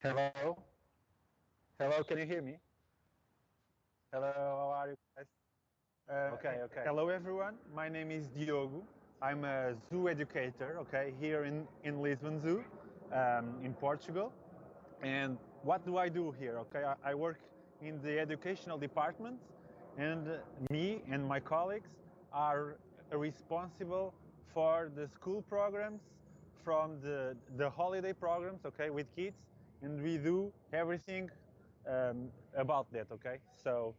Hello? Hello, can you hear me? Hello, how are you guys? Okay. Hello everyone, my name is Diogo. I'm a zoo educator, okay, here in Lisbon ZOO, in Portugal. And what do I do here? Okay, I work in the educational department, and me and my colleagues are responsible for the school programs, from the holiday programs, okay, with kids, and we do everything about that, okay? So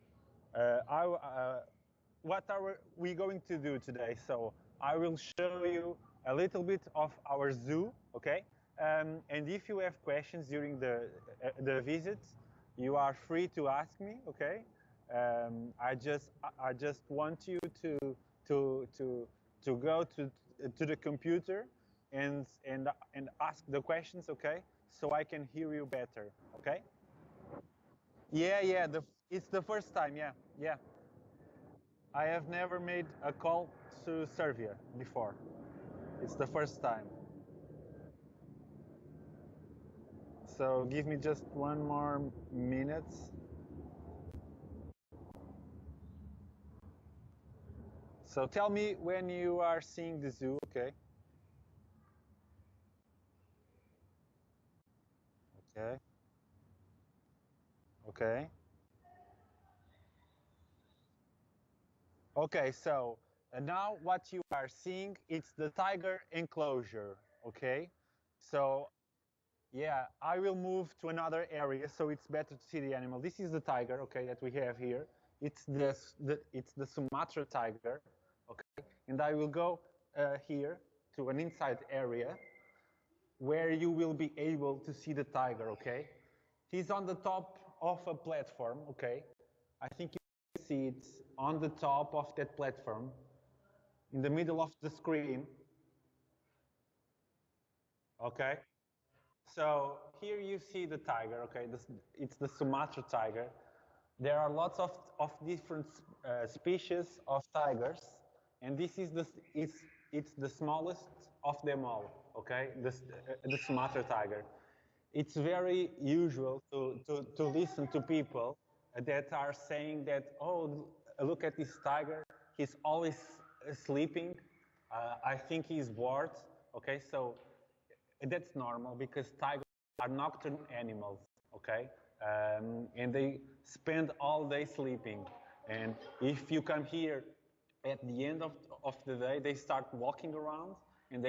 what are we going to do today? So I will show you a little bit of our zoo, okay? And if you have questions during the visit, you are free to ask me, okay? I just want you to go to the computer and ask the questions, okay? So I can hear you better, okay? Yeah. It's the first time, yeah. I have never made a call to Serbia before. It's the first time. So give me just one more minute. So tell me when you are seeing the zoo, okay? Okay. Okay, so now what you are seeing, it's the tiger enclosure, okay? So yeah, I will move to another area so it's better to see the animal. This is the tiger, okay, that we have here. It's the Sumatra tiger, okay? And I will go here to an inside area where you will be able to see the tiger, okay? He's on the top of a platform, okay? I think you can see it on the top of that platform, in the middle of the screen, okay? So here you see the tiger, okay? It's the Sumatra tiger. There are lots of different species of tigers, and this is it's the smallest of them all, okay? The Sumatra tiger. It's very usual to listen to people that are saying that, oh, look at this tiger, he's always sleeping. I think he's bored, okay? So that's normal because tigers are nocturnal animals, okay? And they spend all day sleeping. And if you come here at the end of the day, they start walking around and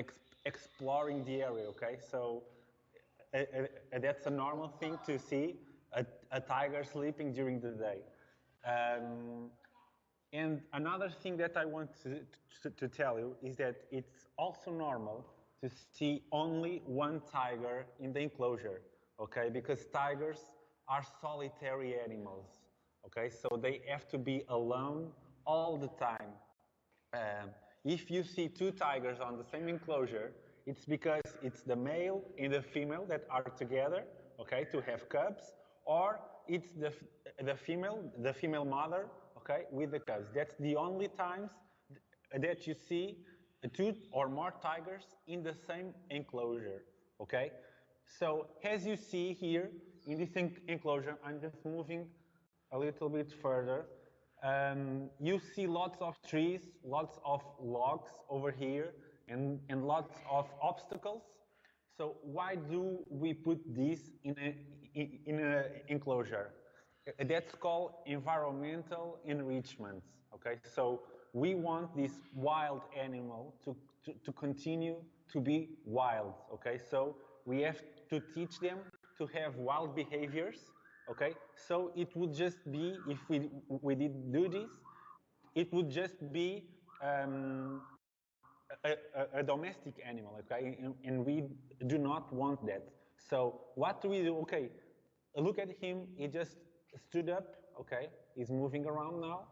exploring the area, okay? So that's a normal thing to see, a tiger sleeping during the day. And another thing that I want to tell you is that it's also normal to see only one tiger in the enclosure, okay? Because tigers are solitary animals, okay? So they have to be alone all the time. If you see two tigers on the same enclosure, it's because it's the male and the female that are together, okay, to have cubs, or it's the female mother, okay, with the cubs. That's the only times that you see two or more tigers in the same enclosure, okay? So as you see here in this enclosure, I'm just moving a little bit further. You see lots of trees, lots of logs over here, and lots of obstacles. So why do we put this in an enclosure? That's called environmental enrichment, okay? So we want this wild animal to continue to be wild, okay? So we have to teach them to have wild behaviors, okay? So it would just be, if we did do this, it would just be a domestic animal, okay? And we do not want that. So what do we do? Okay, look at him. He just stood up, okay? He's moving around now.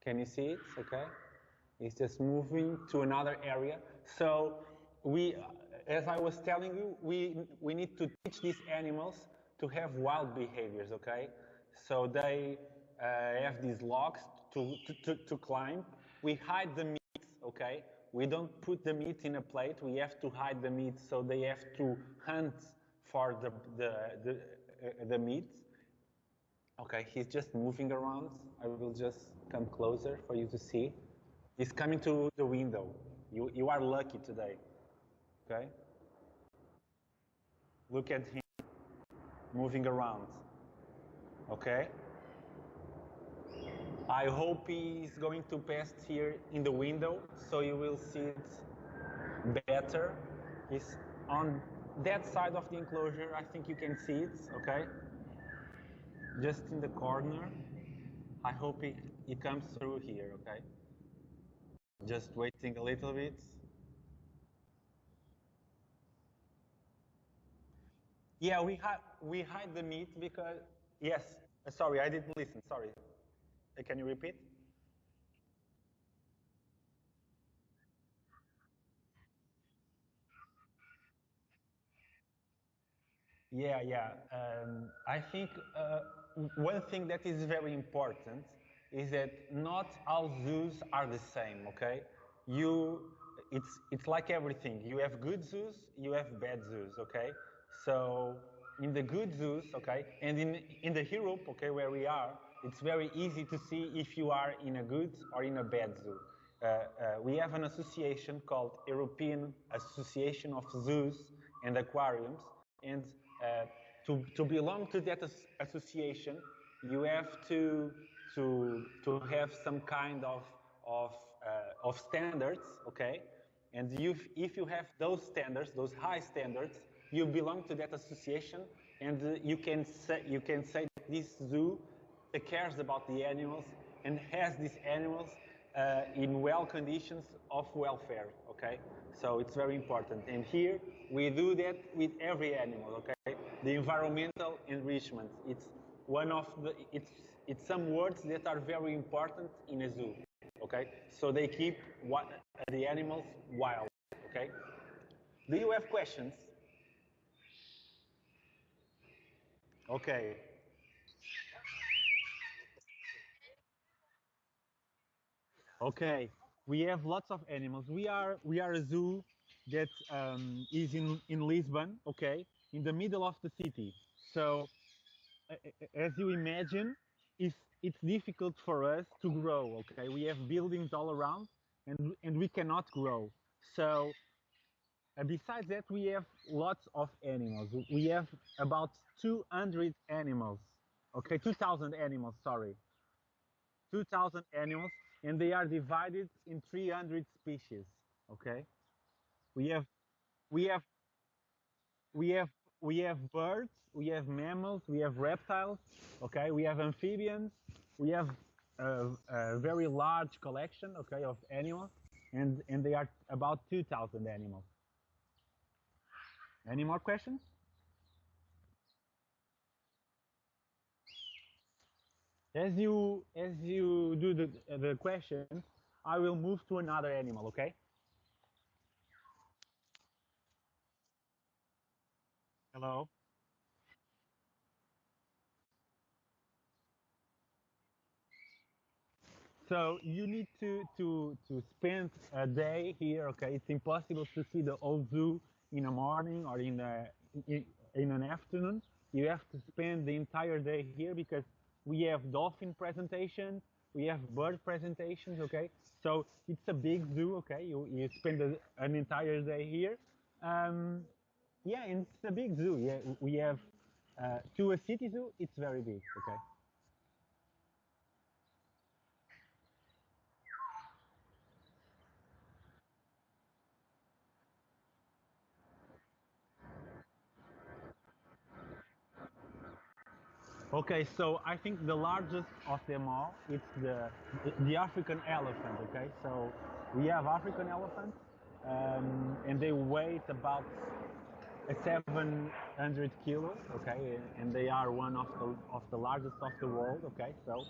Can you see it? Okay. He's just moving to another area. So we, as I was telling you, we need to teach these animals to have wild behaviors, okay? So they have these logs to climb. We hide the meat, okay? We don't put the meat in a plate. We have to hide the meat, so they have to hunt for the meat. Okay, he's just moving around. I will just come closer for you to see. He's coming to the window. You are lucky today. Okay? Look at him moving around. Okay? I hope he's going to pass here in the window so you will see it better. He's on that side of the enclosure. I think you can see it, okay? Just in the corner. I hope he comes through here, okay? Just waiting a little bit. Yeah, we hide the meat because, yes, sorry, I didn't listen, sorry. Can you repeat? Yeah. I think one thing that is very important is that not all zoos are the same. Okay, it's like everything. You have good zoos, you have bad zoos. Okay, so in the good zoos, okay, and in the Europe, okay, where we are, it's very easy to see if you are in a good or in a bad zoo. We have an association called European Association of Zoos and Aquariums, and to belong to that association, you have to have some kind of standards, okay? And if you have those standards, those high standards, you belong to that association, and you can say that this zoo cares about the animals and has these animals in well conditions of welfare, okay? So it's very important. And here we do that with every animal, okay? The environmental enrichment. It's one of the, it's some words that are very important in a zoo, okay? So they keep the animals wild, okay? Do you have questions? Okay. Okay, we have lots of animals. We are a zoo that is in Lisbon, okay, in the middle of the city. So as you imagine, it's difficult for us to grow. Okay, we have buildings all around, and we cannot grow. So besides that, we have lots of animals. We have about 200 animals. Okay, 2,000 animals. Sorry, 2,000 animals, and they are divided in 300 species. Okay, we have we have we have we have birds, we have mammals, we have reptiles. Okay, we have amphibians, we have a very large collection, okay, of animals, and they are about 2,000 animals. Any more questions? As you do the questions, I will move to another animal. Okay. Hello. So you need to spend a day here. Okay, it's impossible to see the whole zoo in the morning or in an afternoon. You have to spend the entire day here because we have dolphin presentations, we have bird presentations. Okay, so it's a big zoo. Okay, you spend an entire day here. Um, yeah, and it's a big zoo. Yeah, we have to a city zoo. It's very big. Okay. Okay, so I think the largest of them all is the African elephant. Okay, so we have African elephants, and they weigh about 700 kilos. Okay, and they are one of the largest of the world. Okay, so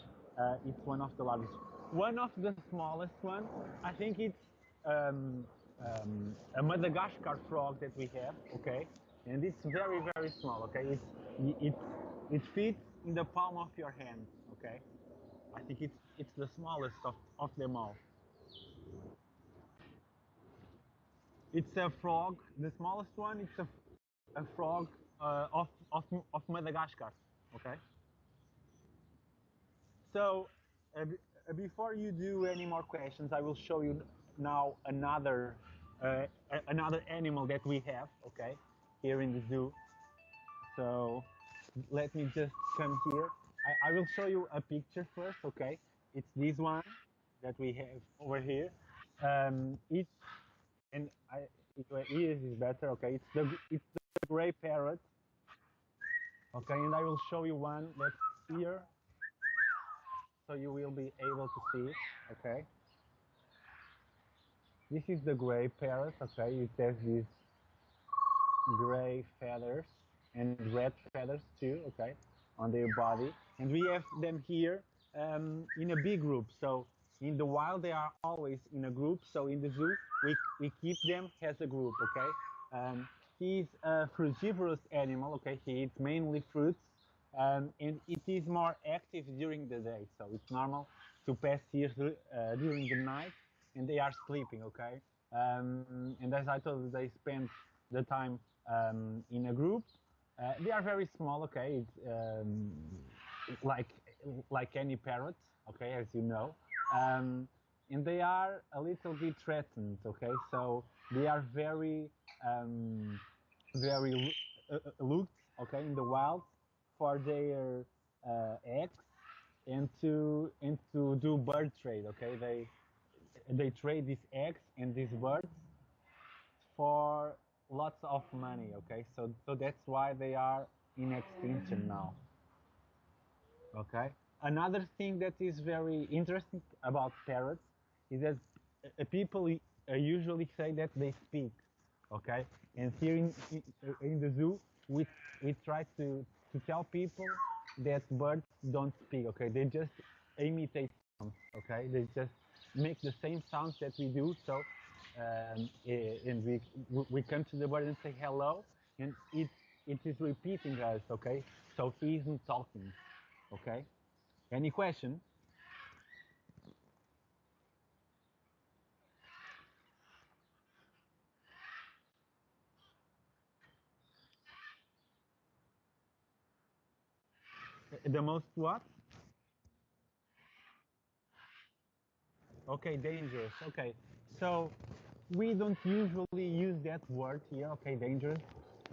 it's one of the largest. One of the smallest one, I think it's a Madagascar frog that we have. Okay, and it's very small. Okay, it fits in the palm of your hand. Okay, I think it's the smallest of them all. It's a frog, the smallest one. It's a frog of Madagascar. Okay. So before you do any more questions, I will show you now another animal that we have. Okay, here in the zoo. So let me just come here. I will show you a picture first. Okay, it's this one that we have over here. It's and here is better. Okay, it's the gray parrot. Okay, and I will show you one that's here, so you will be able to see it. Okay, this is the gray parrot. Okay, it has these gray feathers and red feathers too. Okay, on their body, and we have them here in a big group. So in the wild they are always in a group. So in the zoo we keep them as a group. Okay, he's a frugivorous animal. Okay, he eats mainly fruits. And it is more active during the day, so it's normal to pass here during the night, and they are sleeping, okay? And as I told you, they spend the time in a group. They are very small, okay? It's like any parrot, okay, as you know. And they are a little bit threatened, okay? So they are very looked, okay, in the wild for their eggs and to do bird trade. Okay, they trade these eggs and these birds for lots of money. Okay, so that's why they are in extinction now. Okay, another thing that is very interesting about parrots is that people usually say that they speak. Okay, and here in the zoo we try to tell people that birds don't speak. Okay, they just imitate sounds. Okay, they just make the same sounds that we do. So and we come to the bird and say hello, and it is repeating us. Okay, so he isn't talking. Okay, any question? The most what? Okay, dangerous. Okay, so we don't usually use that word here. Okay, dangerous.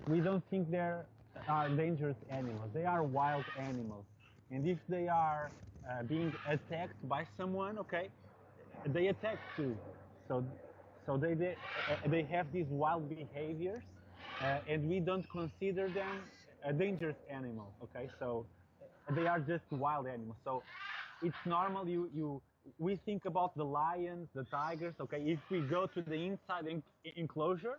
We don't think there are dangerous animals. They are wild animals, and if they are being attacked by someone, okay, they attack too. So, so they have these wild behaviors, and we don't consider them a dangerous animal. Okay, so they are just wild animals. So it's normal. We think about the lions, the tigers. Okay, if we go to the inside enclosure,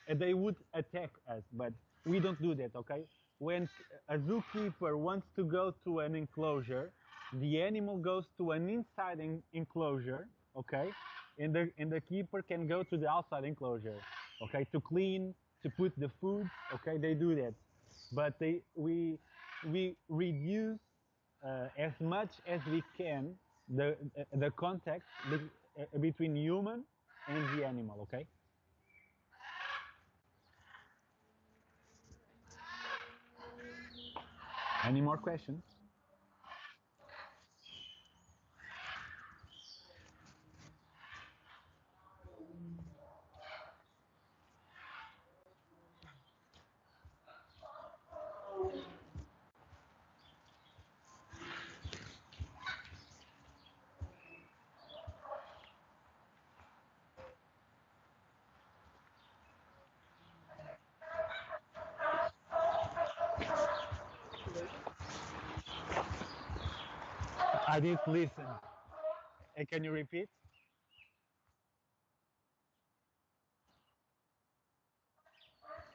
they would attack us, but we don't do that. Okay, when a zookeeper wants to go to an enclosure, the animal goes to an inside enclosure. Okay, and the keeper can go to the outside enclosure. Okay, to clean, to put the food. Okay, they do that, but we reduce as much as we can the contact between human and the animal. Okay. Any more questions? I didn't listen. Can you repeat?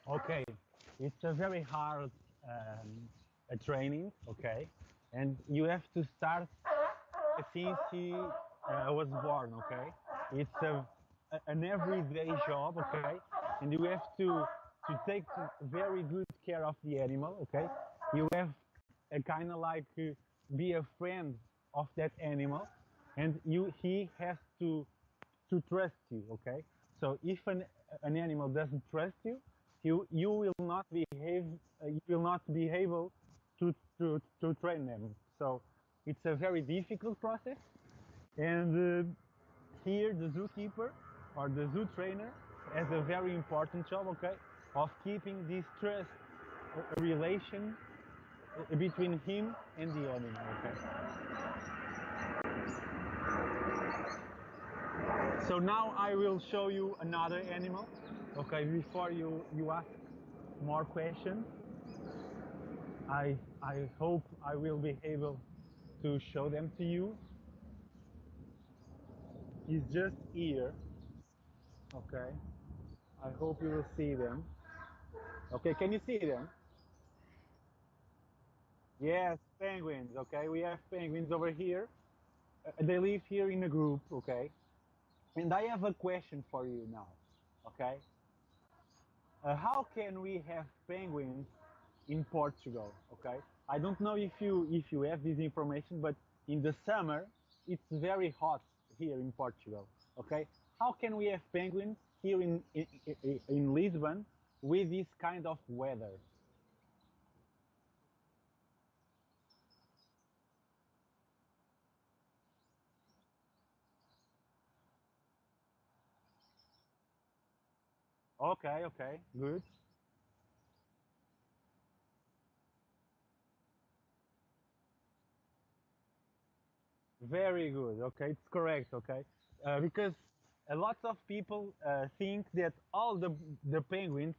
Okay, it's a very hard a training. Okay, and you have to start since he was born. Okay, it's an everyday job. Okay, and you have to take very good care of the animal. Okay, you have a kind of like be a friend of that animal, and he has to trust you. Okay, so if an animal doesn't trust you, you will not be able to train them. So it's a very difficult process, and here the zookeeper or the zoo trainer has a very important job, okay, of keeping this trust relation between him and the animal, okay. So now I will show you another animal, okay, before you ask more questions. I hope I will be able to show them to you. He's just here, okay. I hope you will see them. Okay, can you see them? Yes, penguins, okay. We have penguins over here. They live here in a group, okay. And I have a question for you now, okay. How can we have penguins in Portugal, okay? I don't know if you have this information, but in the summer it's very hot here in Portugal, okay? How can we have penguins here in Lisbon with this kind of weather? Okay, okay, good. Very good. Okay, it's correct. Okay, because a lot of people think that all the penguins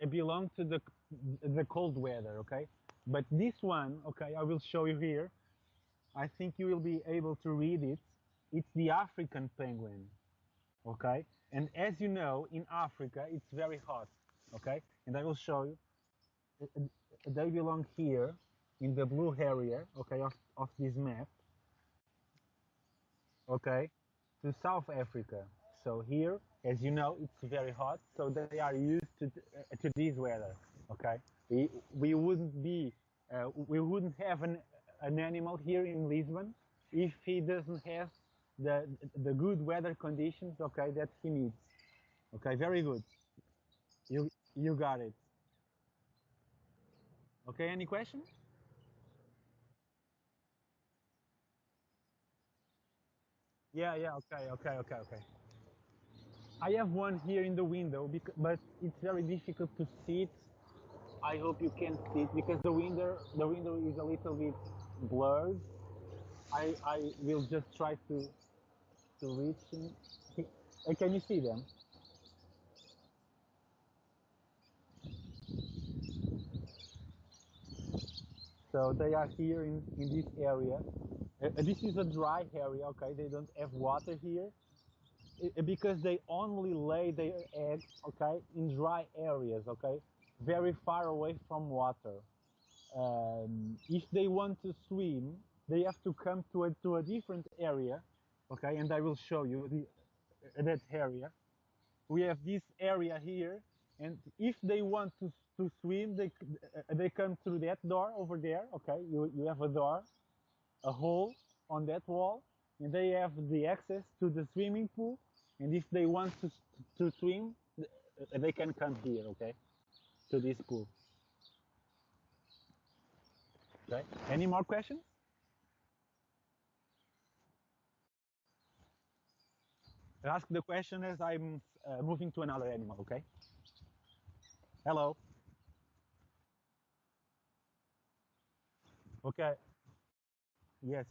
belong to the cold weather. Okay, but this one, okay, I will show you here. I think you will be able to read it. It's the African penguin. Okay, and as you know, in Africa it's very hot. Okay, and I will show you. Uh, They belong here in the blue area. Okay, of this map. Okay, to South Africa. So here, as you know, it's very hot, so they are used to this weather. Okay, we wouldn't be we wouldn't have an animal here in Lisbon if he doesn't have the good weather conditions. Okay, that he needs. Okay, very good. You got it. Okay, any questions? Yeah, yeah. Okay, okay, okay, okay. I have one here in the window, but it's very difficult to see it. I hope you can see it because the window is a little bit blurred. I will just try to reach them. Can you see them? So they are here in this area. This is a dry area, okay? They don't have water here because they only lay their eggs, okay, in dry areas, okay, very far away from water. If they want to swim, they have to come to a different area, okay, and I will show you that area. We have this area here, and if they want to swim, they come through that door over there, okay. You have a door, a hole on that wall, and they have the access to the swimming pool. And if they want to swim, they can come here, okay, to this pool. Okay. Any more questions? Ask the question as I'm moving to another animal, okay? Hello. Okay. Yes.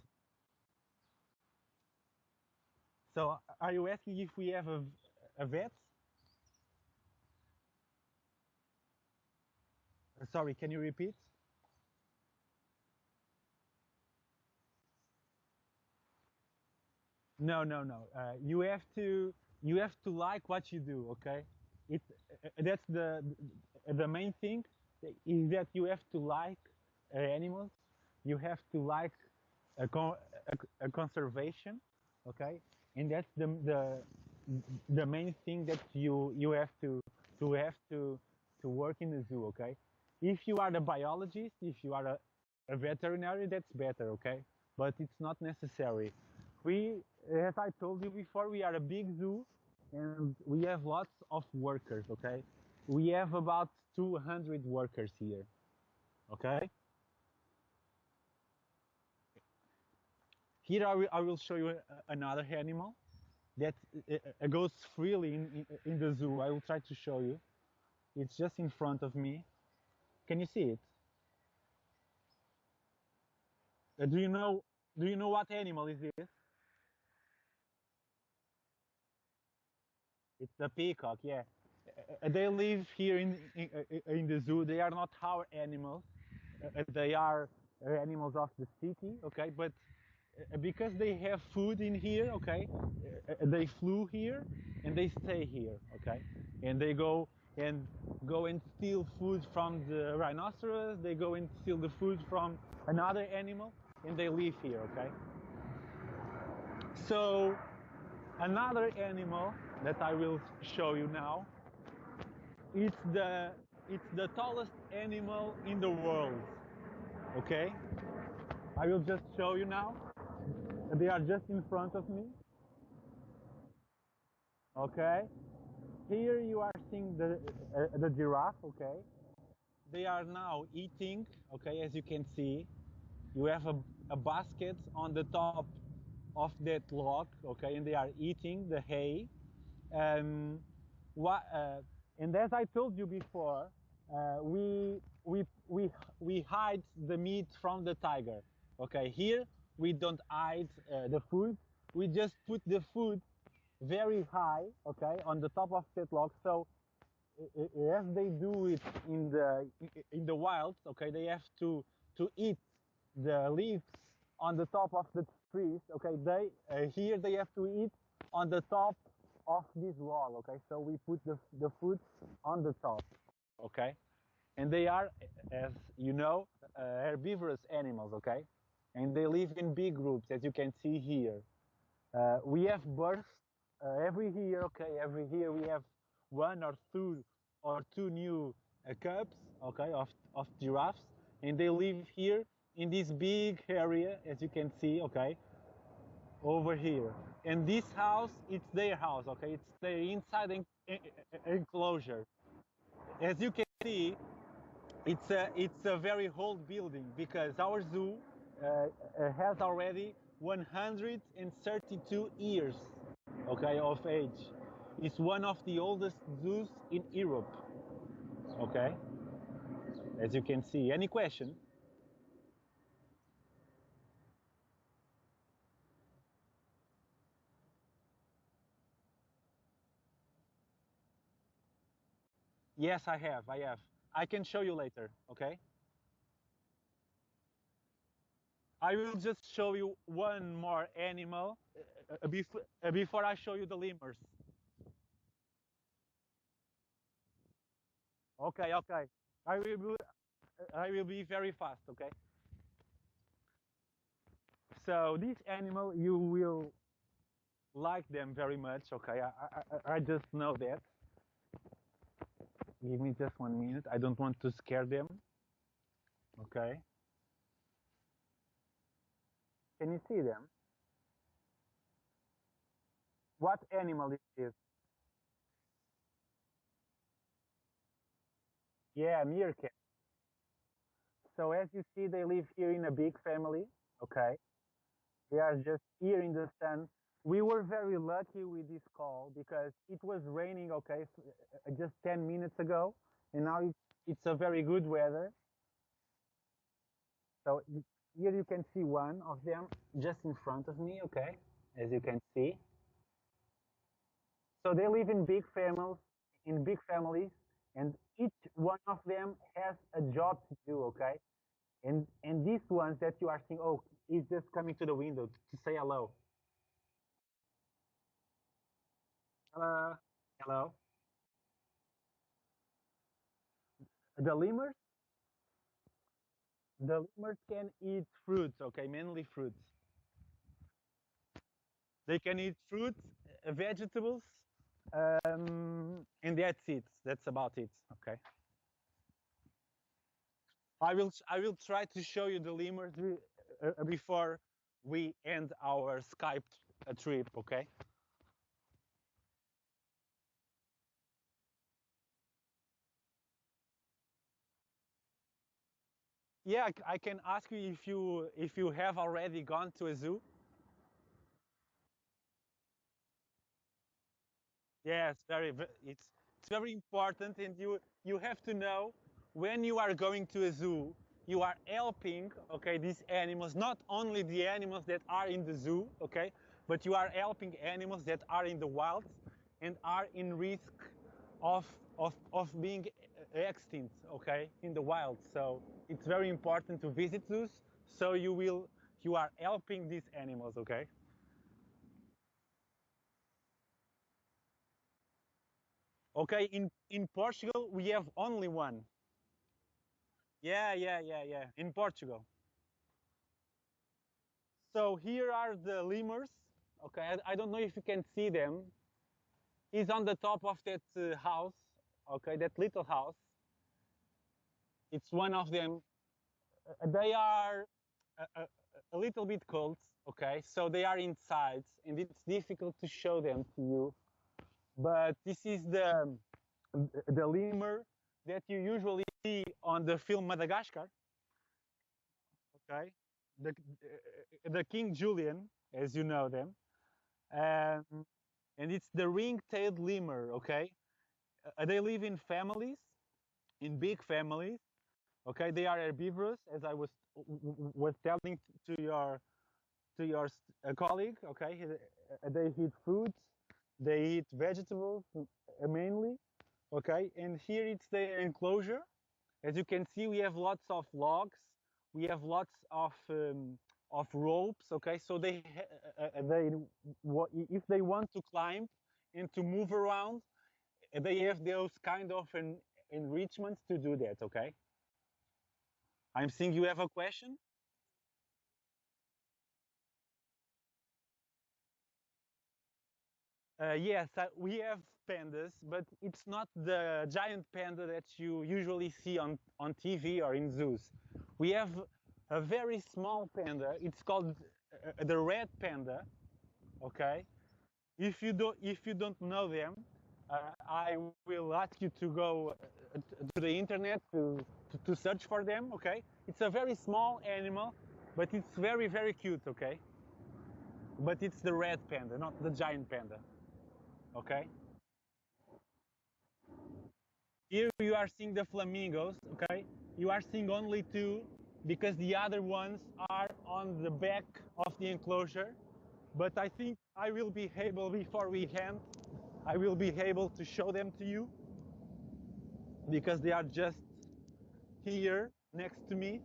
So are you asking if we have a vet? Sorry, can you repeat? No, no, no. You have to like what you do, okay? It that's the main thing is that you have to like animals. You have to like a conservation, okay? And that's the main thing that you have to work in the zoo, okay? If you are a biologist, if you are a veterinary, that's better, okay? But it's not necessary. We, as I told you before, we are a big zoo, and we have lots of workers, okay? we have about 200 workers here, okay? Here I will show you another animal that goes freely in the zoo. I will try to show you. It's just in front of me. Can you see it? Do you know what animal is this? It's the peacock, yeah. They live here in the zoo. They are not our animals. They are animals of the city, okay? But because they have food in here, okay, they flew here and they stay here, okay, and they go and steal food from the rhinoceros. They go and steal the food from another animal, and they live here, okay. So another animal that I will show you now, it's the tallest animal in the world, okay. I will just show you now. They are just in front of me. Okay. Here you are seeing the giraffe. Okay. They are now eating. Okay, as you can see, you have a basket on the top of that log. Okay, and they are eating the hay. Um, what? And as I told you before, we hide the meat from the tiger. Okay, here we don't hide the food. We just put the food very high, okay, on the top of that log. So as they do it in the wild, okay, they have to eat the leaves on the top of the trees. Okay, they here they have to eat on the top of this wall. Okay, so we put the food on the top. Okay, and they are, as you know, herbivorous animals. Okay, and they live in big groups, as you can see here. We have births every year. Okay, every year we have one or two new cubs. Okay, of giraffes, and they live here in this big area, as you can see. Okay, over here. And this house, it's their house. Okay, it's their inside enclosure. As you can see, it's a very old building because our zoo has already 132 years, okay, of age. It's one of the oldest zoos in Europe, okay, as you can see. Any question? Yes, I have. I can show you later, okay? I will just show you one more animal before I show you the lemurs. Okay, okay. I will be, I will be very fast, okay? So this animal, you will like them very much, okay? I just know that. Give me just 1 minute. I don't want to scare them, okay? Can you see them? What animal is this? Yeah, meerkat. So as you see, they live here in a big family, okay? They are just here in the sun. We were very lucky with this call because it was raining, okay, just 10 minutes ago, and now it's a very good weather. So here you can see one of them just in front of me, okay, as you can see. So they live in big families, and each one of them has a job to do, okay. And these ones that you are seeing, oh, he's just coming to the window to say hello. Hello, hello. The lemurs, the lemurs can eat fruits, okay, mainly fruits. They can eat fruits, vegetables, and that's it. That's about it. Okay. I will try to show you the lemurs before we end our Skype trip. Okay. Yeah, I can ask you if you have already gone to a zoo. Yes, it's very important, and you have to know when you are going to a zoo, you are helping, okay, these animals, not only the animals that are in the zoo, okay, but you are helping animals that are in the wild and are in risk of being extinct, okay, in the wild. So it's very important to visit zoos. So you are helping these animals, okay. Okay, in Portugal we have only one. Yeah. In Portugal. So here are the lemurs. Okay, I don't know if you can see them. He's on the top of that house. Okay, that little house. It's one of them. They are a, a, a little bit cold. Okay, so they are inside, and it's difficult to show them to you. But this is the lemur that you usually see on the film Madagascar. Okay, the King Julian, as you know them, um, and it's the ring-tailed lemur. Okay, they live in families, in big families. Okay, they are herbivorous, as I was telling to your colleague. Okay, they eat fruits, they eat vegetables mainly. Okay, and here it's their enclosure. As you can see, we have lots of logs. We have lots of ropes. Okay, so they if they want to climb and to move around, they have those kind of enrichments to do that. Okay, I'm seeing you have a question. Yes, we have pandas, but it's not the giant panda that you usually see on TV or in zoos. We have a very small panda. It's called the red panda. Okay. If you don't know them, I will ask you to go to the internet to search for them. Okay. It's a very small animal, but it's very cute. Okay. But it's the red panda, not the giant panda. Okay. Here you are seeing the flamingos, okay? You are seeing only two because the other ones are on the back of the enclosure. But I think I will be able, before we end, I will be able to show them to you because they are just here next to me.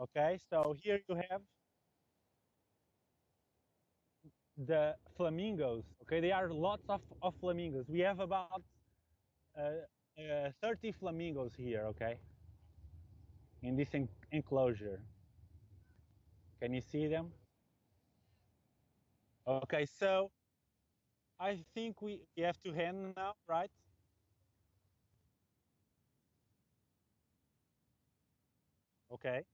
Okay, so here you have the flamingos. Okay, there are lots of flamingos. We have about 30 flamingos here, okay, in this enclosure. Can you see them? Okay, so I think we have to end now, right? Okay.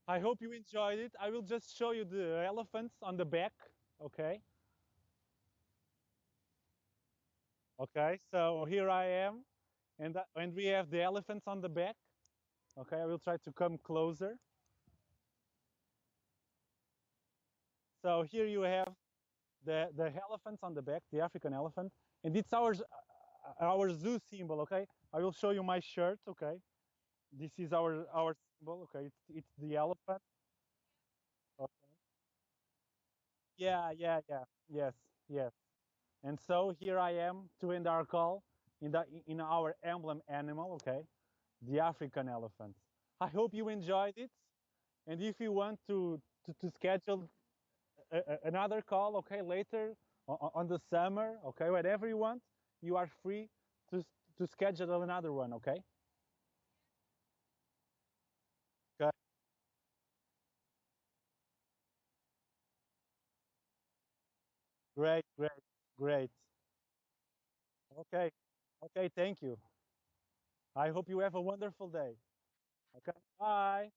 I hope you enjoyed it. I will just show you the elephants on the back. Okay. Okay. So here I am, and we have the elephants on the back. Okay. I will try to come closer. So here you have the elephants on the back, the African elephant, and it's our zoo symbol. Okay. I will show you my shirt. Okay. This is our symbol. Okay. It's the elephant. Okay. Yeah. Yes, yes. And so here I am to end our call in our emblem animal, okay, the African elephant. I hope you enjoyed it, and if you want to schedule another call, okay, later on the summer, okay, whatever you want, you are free to to schedule another one, okay? Okay, great. Okay, okay, thank you. I hope you have a wonderful day. Okay, bye.